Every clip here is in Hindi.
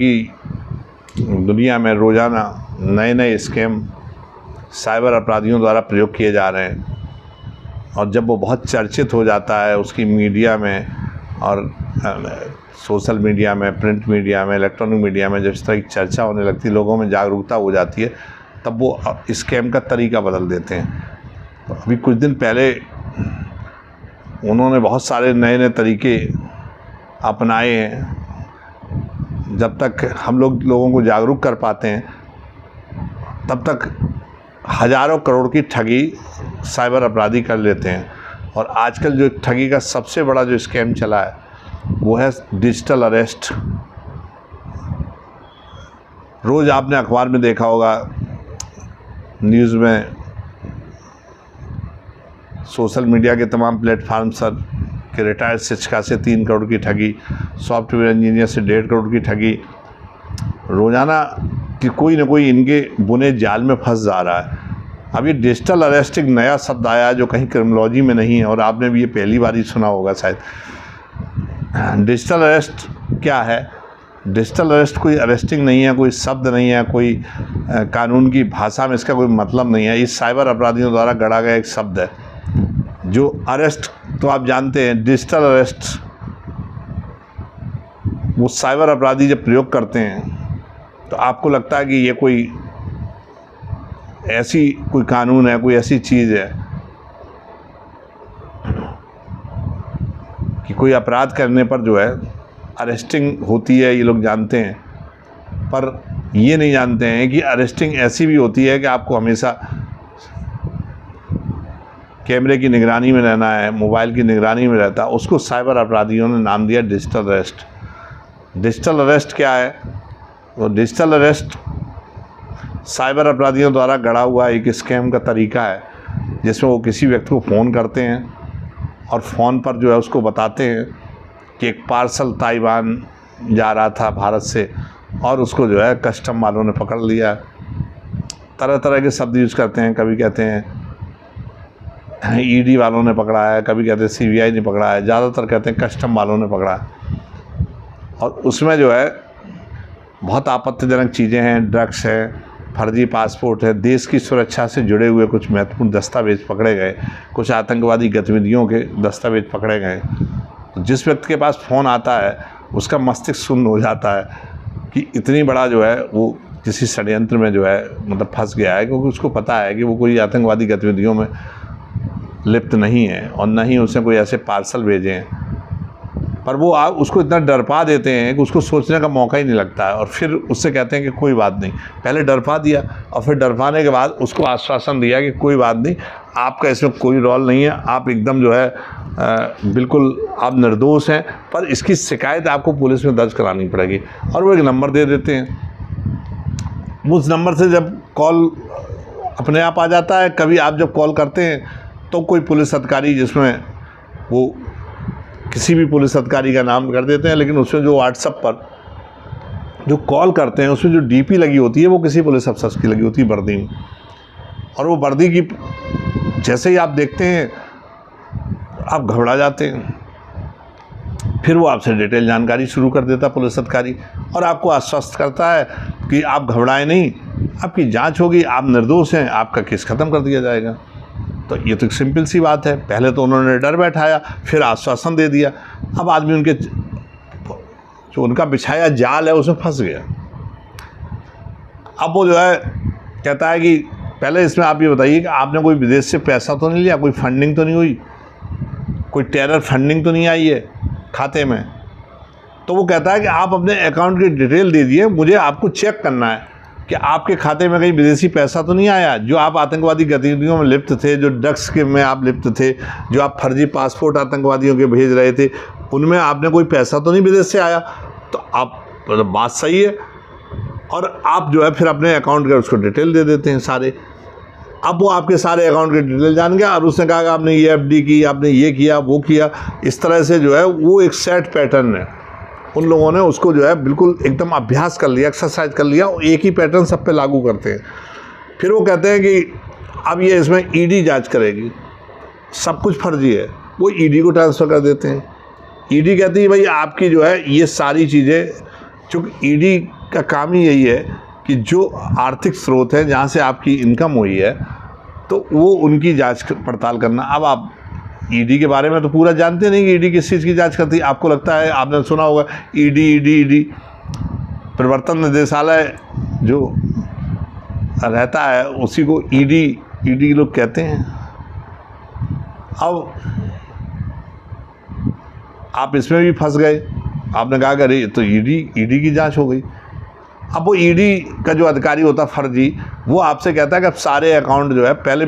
की दुनिया में रोज़ाना नए नए स्कैम साइबर अपराधियों द्वारा प्रयोग किए जा रहे हैं, और जब वो बहुत चर्चित हो जाता है उसकी मीडिया में और सोशल मीडिया में, प्रिंट मीडिया में, इलेक्ट्रॉनिक मीडिया में जब इस तरह की चर्चा होने लगती है, लोगों में जागरूकता हो जाती है, तब वो स्कैम का तरीका बदल देते हैं। तो अभी कुछ दिन पहले उन्होंने बहुत सारे नए नए तरीके अपनाए हैं। जब तक हम लोगों को जागरूक कर पाते हैं, तब तक हज़ारों करोड़ की ठगी साइबर अपराधी कर लेते हैं। और आजकल जो ठगी का सबसे बड़ा जो स्कैम चला है वो है डिजिटल अरेस्ट। रोज़ आपने अखबार में देखा होगा, न्यूज़ में, सोशल मीडिया के तमाम प्लेटफार्म पर कि रिटायर्ड शिक्षिका से 3 करोड़ की ठगी, सॉफ्टवेयर इंजीनियर से 1.5 करोड़ की ठगी। रोज़ाना कि कोई ना कोई इनके बुने जाल में फंस जा रहा है। अब ये डिजिटल अरेस्ट एक नया शब्द आया है जो कहीं क्रिमिनोलॉजी में नहीं है, और आपने भी ये पहली बार ही सुना होगा शायद। डिजिटल अरेस्ट क्या है? डिजिटल अरेस्ट कोई अरेस्टिंग नहीं है, कोई शब्द नहीं है, कोई कानून की भाषा में इसका कोई मतलब नहीं है। ये साइबर अपराधियों द्वारा गढ़ा गया एक शब्द है। जो अरेस्ट तो आप जानते हैं, डिजिटल अरेस्ट वो साइबर अपराधी जब प्रयोग करते हैं तो आपको लगता है कि ये कोई ऐसी कोई कानून है, कोई ऐसी चीज़ है कि कोई अपराध करने पर जो है अरेस्टिंग होती है, ये लोग जानते हैं। पर ये नहीं जानते हैं कि अरेस्टिंग ऐसी भी होती है कि आपको हमेशा कैमरे की निगरानी में रहना है, मोबाइल की निगरानी में रहता है। उसको साइबर अपराधियों ने नाम दिया डिजिटल अरेस्ट। डिजिटल अरेस्ट क्या है? तो डिजिटल अरेस्ट साइबर अपराधियों द्वारा गढ़ा हुआ एक स्कैम का तरीका है, जिसमें वो किसी व्यक्ति को फ़ोन करते हैं और फ़ोन पर जो है उसको बताते हैं कि एक पार्सल ताइवान जा रहा था भारत से, और उसको जो है कस्टम वालों ने पकड़ लिया। तरह तरह के शब्द यूज़ करते हैं, कभी कहते हैं ईडी वालों ने पकड़ा है, कभी कहते हैं सीबीआई ने पकड़ा है, ज़्यादातर कहते हैं कस्टम वालों ने पकड़ा है। और उसमें जो है बहुत आपत्तिजनक चीज़ें हैं, ड्रग्स है, फर्जी पासपोर्ट है, देश की सुरक्षा से जुड़े हुए कुछ महत्वपूर्ण दस्तावेज पकड़े गए, कुछ आतंकवादी गतिविधियों के दस्तावेज पकड़े गए। तो जिस व्यक्ति के पास फ़ोन आता है उसका मस्तिष्क शून्य हो जाता है कि इतनी बड़ा जो है वो किसी षड्यंत्र में जो है मतलब फंस गया है, क्योंकि उसको पता है कि वो कोई आतंकवादी गतिविधियों में लिप्त नहीं है और न ही उसने कोई ऐसे पार्सल भेजे हैं। पर वो उसको इतना डरपा देते हैं कि उसको सोचने का मौका ही नहीं लगता है, और फिर उससे कहते हैं कि कोई बात नहीं। पहले डरपा दिया और फिर डरपाने के बाद उसको आश्वासन दिया कि कोई बात नहीं, आपका इसमें कोई रोल नहीं है, आप एकदम जो है बिल्कुल आप निर्दोष हैं, पर इसकी शिकायत आपको पुलिस में दर्ज करानी पड़ेगी। और वो एक नंबर दे देते हैं। उस नंबर से जब कॉल अपने आप आ जाता है, कभी आप जब कॉल करते हैं तो कोई पुलिस अधिकारी, जिसमें वो किसी भी पुलिस अधिकारी का नाम कर देते हैं, लेकिन उसमें जो व्हाट्सएप पर जो कॉल करते हैं उसमें जो डीपी लगी होती है वो किसी पुलिस अफसर की लगी होती है वर्दी में। और वो वर्दी की जैसे ही आप देखते हैं आप घबरा जाते हैं। फिर वो आपसे डिटेल जानकारी शुरू कर देता पुलिस अधिकारी, और आपको आश्वस्त करता है कि आप घबराएं नहीं, आपकी जांच होगी, आप निर्दोष हैं, आपका केस ख़त्म कर दिया जाएगा। तो ये तो एक सिंपल सी बात है। पहले तो उन्होंने डर बैठाया, फिर आश्वासन दे दिया। अब आदमी उनके जो उनका बिछाया जाल है उसमें फंस गया। अब वो जो है कहता है कि पहले इसमें आप ये बताइए कि आपने कोई विदेश से पैसा तो नहीं लिया, कोई फंडिंग तो नहीं हुई, कोई टेरर फंडिंग तो नहीं आई है खाते में। तो वो कहता है कि आप अपने अकाउंट की डिटेल दे दिए, मुझे आपको चेक करना है कि आपके खाते में कहीं विदेशी पैसा तो नहीं आया, जो आप आतंकवादी गतिविधियों में लिप्त थे, जो ड्रग्स के में आप लिप्त थे, जो आप फर्जी पासपोर्ट आतंकवादियों के भेज रहे थे, उनमें आपने कोई पैसा तो नहीं विदेश से आया। तो आप बात सही है, और आप जो है फिर अपने अकाउंट के उसको डिटेल दे देते हैं सारे। अब वो आपके सारे अकाउंट के डिटेल जान गया, और उसने कहा कि आपने ये एफडी की, आपने ये किया, वो किया। इस तरह से जो है वो एक सेट पैटर्न है। उन लोगों ने उसको जो है बिल्कुल एकदम अभ्यास कर लिया, एक्सरसाइज कर लिया, और एक ही पैटर्न सब पे लागू करते हैं। फिर वो कहते हैं कि अब ये इसमें ईडी जांच करेगी, सब कुछ फर्जी है, वो ईडी को ट्रांसफ़र कर देते हैं। ईडी कहती है भाई आपकी जो है ये सारी चीज़ें चूँकि ईडी का काम ही यही है कि जो आर्थिक स्रोत है जहाँ से आपकी इनकम हुई है तो वो उनकी जांच पड़ताल करना। अब आप ईडी के बारे में तो पूरा जानते नहीं कि ईडी किस चीज़ की जांच करती है। आपको लगता है, आपने सुना होगा ईडी प्रवर्तन निदेशालय जो रहता है उसी को ईडी लोग कहते हैं। अब आप इसमें भी फंस गए, आपने कहा कि अरे तो ईडी की जांच हो गई। अब वो ईडी का जो अधिकारी होता है फर्जी, वो आपसे कहता है कि अब सारे अकाउंट जो है पहले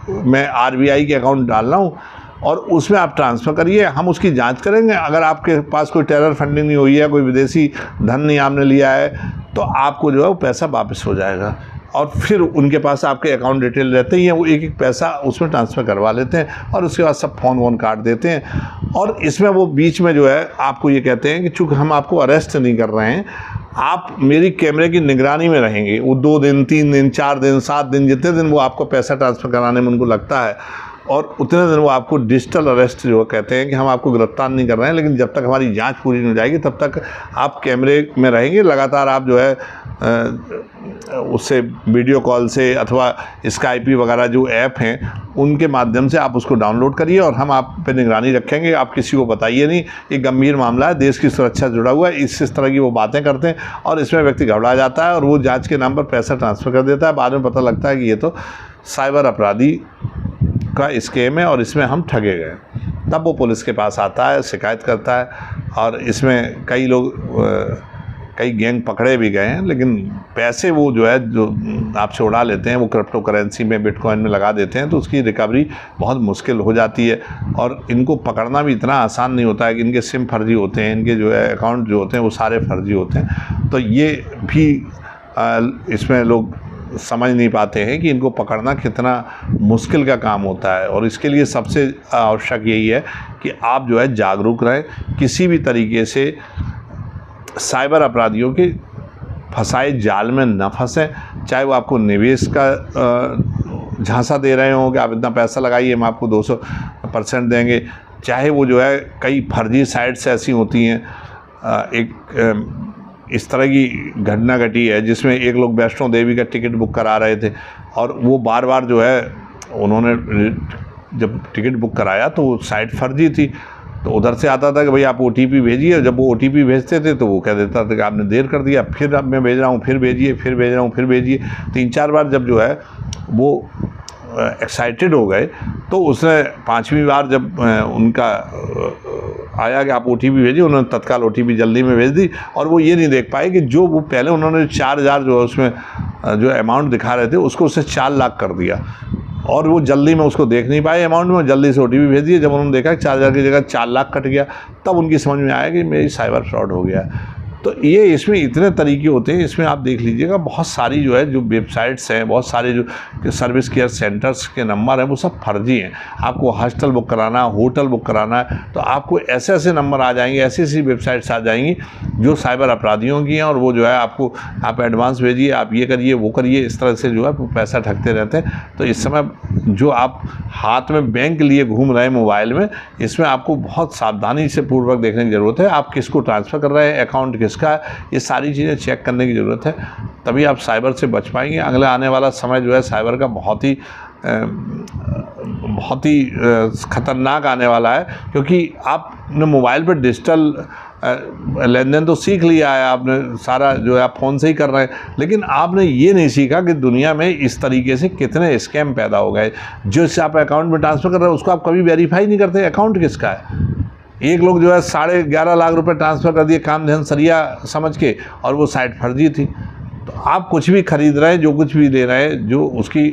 मैं आरबीआई के अकाउंट डाल रहा हूँ और उसमें आप ट्रांसफ़र करिए, हम उसकी जांच करेंगे। अगर आपके पास कोई टेरर फंडिंग नहीं हुई है, कोई विदेशी धन नहीं आपने लिया है, तो आपको जो है वो पैसा वापस हो जाएगा। और फिर उनके पास आपके अकाउंट डिटेल रहते ही हैं, वो एक एक पैसा उसमें ट्रांसफ़र करवा लेते हैं और उसके बाद सब फ़ोन वोन काट देते हैं। और इसमें वो बीच में जो है आपको ये कहते हैं कि चूँकि हम आपको अरेस्ट नहीं कर रहे हैं, आप मेरी कैमरे की निगरानी में रहेंगे। वो 2 दिन 3 दिन 4 दिन 7 दिन जितने दिन वो आपको पैसा ट्रांसफ़र कराने में उनको लगता है, और उतने दिन वो आपको डिजिटल अरेस्ट जो कहते हैं कि हम आपको गिरफ्तार नहीं कर रहे हैं, लेकिन जब तक हमारी जांच पूरी नहीं हो जाएगी तब तक आप कैमरे में रहेंगे। लगातार आप जो है उससे वीडियो कॉल से अथवा स्काइपी वगैरह जो ऐप हैं उनके माध्यम से आप उसको डाउनलोड करिए और हम आप पे निगरानी रखेंगे। आप किसी को बताइए नहीं, ये गंभीर मामला है, देश की सुरक्षा जुड़ा हुआ है। इस तरह की वो बातें करते हैं और इसमें व्यक्ति घबरा जाता है और वो जाँच के नाम पर पैसा ट्रांसफ़र कर देता है। बाद में पता लगता है कि ये तो साइबर अपराधी का स्केम है और इसमें हम ठगे गए। तब वो पुलिस के पास आता है, शिकायत करता है, और इसमें कई गैंग पकड़े भी गए हैं। लेकिन पैसे वो जो है जो आपसे उड़ा लेते हैं वो क्रिप्टो करेंसी में, बिटकॉइन में लगा देते हैं, तो उसकी रिकवरी बहुत मुश्किल हो जाती है। और इनको पकड़ना भी इतना आसान नहीं होता है कि इनके सिम फर्जी होते हैं, इनके जो है अकाउंट जो होते हैं वो सारे फर्जी होते हैं। तो ये भी इसमें लोग समझ नहीं पाते हैं कि इनको पकड़ना कितना मुश्किल का काम होता है। और इसके लिए सबसे आवश्यक यही है कि आप जो है जागरूक रहें, किसी भी तरीके से साइबर अपराधियों के फंसाए जाल में न फंसें। चाहे वो आपको निवेश का झांसा दे रहे हों कि आप इतना पैसा लगाइए हम आपको 200% देंगे, चाहे वो जो है कई फर्जी साइट्स ऐसी होती हैं। इस तरह की घटना घटी है जिसमें एक लोग वैष्णो देवी का टिकट बुक करा रहे थे और वो बार बार जो है उन्होंने जब टिकट बुक कराया तो वो साइट फर्जी थी। तो उधर से आता था कि भाई आप OTP भेजिए, जब वो OTP भेजते थे तो वो कह देता था कि आपने देर कर दिया, फिर अब मैं भेज रहा हूँ, फिर भेजिए, फिर भेज रहा हूँ, फिर भेजिए। 3-4 बार जब जो है वो एक्साइटेड हो गए तो उसने 5वीं बार जब उनका आया कि आप OTP भेजिए, उन्होंने तत्काल OTP जल्दी में भेज दी। और वो ये नहीं देख पाए कि जो वो पहले उन्होंने 4000 जो है उसमें जो अमाउंट दिखा रहे थे उसको उससे 4 लाख कर दिया, और वो जल्दी में उसको देख नहीं पाए अमाउंट में, जल्दी से OTP भेज दिए। जब उन्होंने देखा कि 4000 की जगह 4 लाख कट गया, तब उनकी समझ में आया कि मेरी साइबर फ्रॉड हो गया। तो ये इसमें इतने तरीके होते हैं। इसमें आप देख लीजिएगा बहुत सारी जो है जो वेबसाइट्स हैं, बहुत सारे जो सर्विस केयर सेंटर्स के नंबर हैं वो सब फर्जी हैं। आपको हॉस्टल बुक कराना है, होटल बुक कराना है, तो आपको ऐसे ऐसे नंबर आ जाएंगे, ऐसी ऐसी वेबसाइट्स आ जाएंगी जो साइबर अपराधियों की हैं, और वो जो है आपको आप एडवांस भेजिए, आप ये करिए वो करिए, इस तरह से जो है पैसा ठगते रहते हैं। तो इस समय जो आप हाथ में बैंक लिए घूम रहे हैं मोबाइल में, इसमें आपको बहुत सावधानी से पूर्वक देखने की ज़रूरत है। आप किसको ट्रांसफ़र कर रहे हैं, अकाउंट किसका है, ये सारी चीज़ें चेक करने की ज़रूरत है, तभी आप साइबर से बच पाएंगे। अगला आने वाला समय जो है साइबर का बहुत ही ख़तरनाक आने वाला है, क्योंकि आपने मोबाइल पर डिजिटल लेन देन तो सीख लिया है, आपने सारा जो है आप फ़ोन से ही कर रहे हैं, लेकिन आपने ये नहीं सीखा कि दुनिया में इस तरीके से कितने स्कैम पैदा हो गए। जो आप अकाउंट में ट्रांसफ़र कर रहे हैं उसको आप कभी वेरीफाई नहीं करते अकाउंट किसका है। एक लोग जो है 11.5 लाख रुपए ट्रांसफ़र कर दिए काम ध्यान सरिया समझ के, और वो साइट फर्जी थी। तो आप कुछ भी खरीद रहे हैं, जो कुछ भी ले रहे हैं, जो उसकी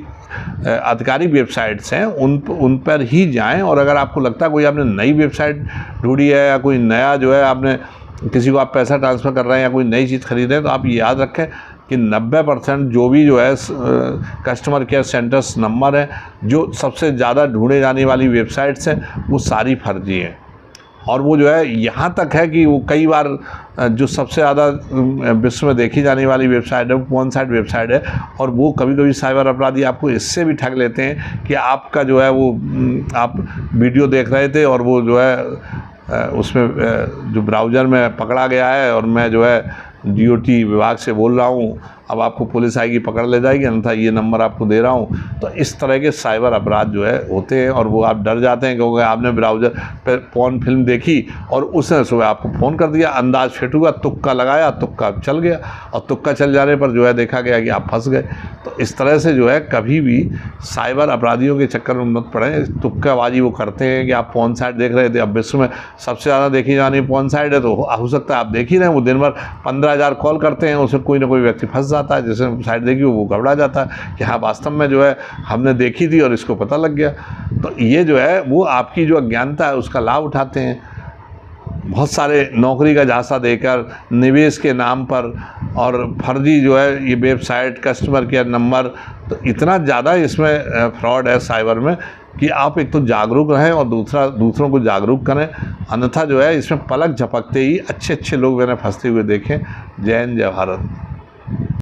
आधिकारिक वेबसाइट्स हैं उन पर ही जाएं। और अगर आपको लगता है कोई आपने नई वेबसाइट ढूंढी है या कोई नया जो है आपने किसी को आप पैसा ट्रांसफ़र कर रहे हैं या कोई नई चीज़ खरीद रहे हैं, तो आप ये याद रखें कि 90% जो भी जो है कस्टमर केयर सेंटर्स नंबर हैं, जो सबसे ज़्यादा ढूंढे जाने वाली वेबसाइट्स हैं, वो सारी फर्जी हैं। और वो जो है यहाँ तक है कि वो कई बार जो सबसे ज़्यादा विश्व में देखी जाने वाली वेबसाइट है वो पोर्न साइट वेबसाइट है, और वो कभी कभी साइबर अपराधी आपको इससे भी ठग लेते हैं कि आपका जो है वो आप वीडियो देख रहे थे और वो जो है उसमें जो ब्राउज़र में पकड़ा गया है और मैं जो है DOT विभाग से बोल रहा हूँ, अब आपको पुलिस आएगी, पकड़ ले जाएगी, अन्यथा ये नंबर आपको दे रहा हूँ। तो इस तरह के साइबर अपराध जो है होते हैं और वो आप डर जाते हैं क्योंकि आपने ब्राउज़र पर पॉर्न फिल्म देखी और उसने सुबह आपको फ़ोन कर दिया, अंदाज फिट हुआ, तुक्का लगाया, तुक्का चल गया और तुक्का चल जाने पर जो है देखा गया कि आप फंस गए। तो इस तरह से जो है कभी भी साइबर अपराधियों के चक्कर में मत पड़ें। तुक्काबाजी वो करते हैं कि आप पॉर्न साइट देख रहे थे, अब विश्व में सबसे ज़्यादा देखी जानी पॉर्न साइट है, तो हो सकता है आप देख ही रहे हैं, वो दिन भर 15,000 कॉल करते हैं, उसमें कोई ना कोई व्यक्ति फंस जाता है, जिसने साइट देखी वो घबरा जाता है कि हाँ वास्तव में जो है हमने देखी थी और इसको पता लग गया। तो ये जो है वो आपकी जो अज्ञानता है उसका लाभ उठाते हैं। बहुत सारे नौकरी का झांसा देकर निवेश के नाम पर और फर्जी जो है ये वेबसाइट, कस्टमर केयर नंबर, तो इतना ज़्यादा इसमें फ्रॉड है साइबर में कि आप एक तो जागरूक रहें और दूसरों को जागरूक करें, अन्यथा जो है इसमें पलक झपकते ही अच्छे लोग मैंने फंसते हुए देखे। जय हिंद, जय भारत।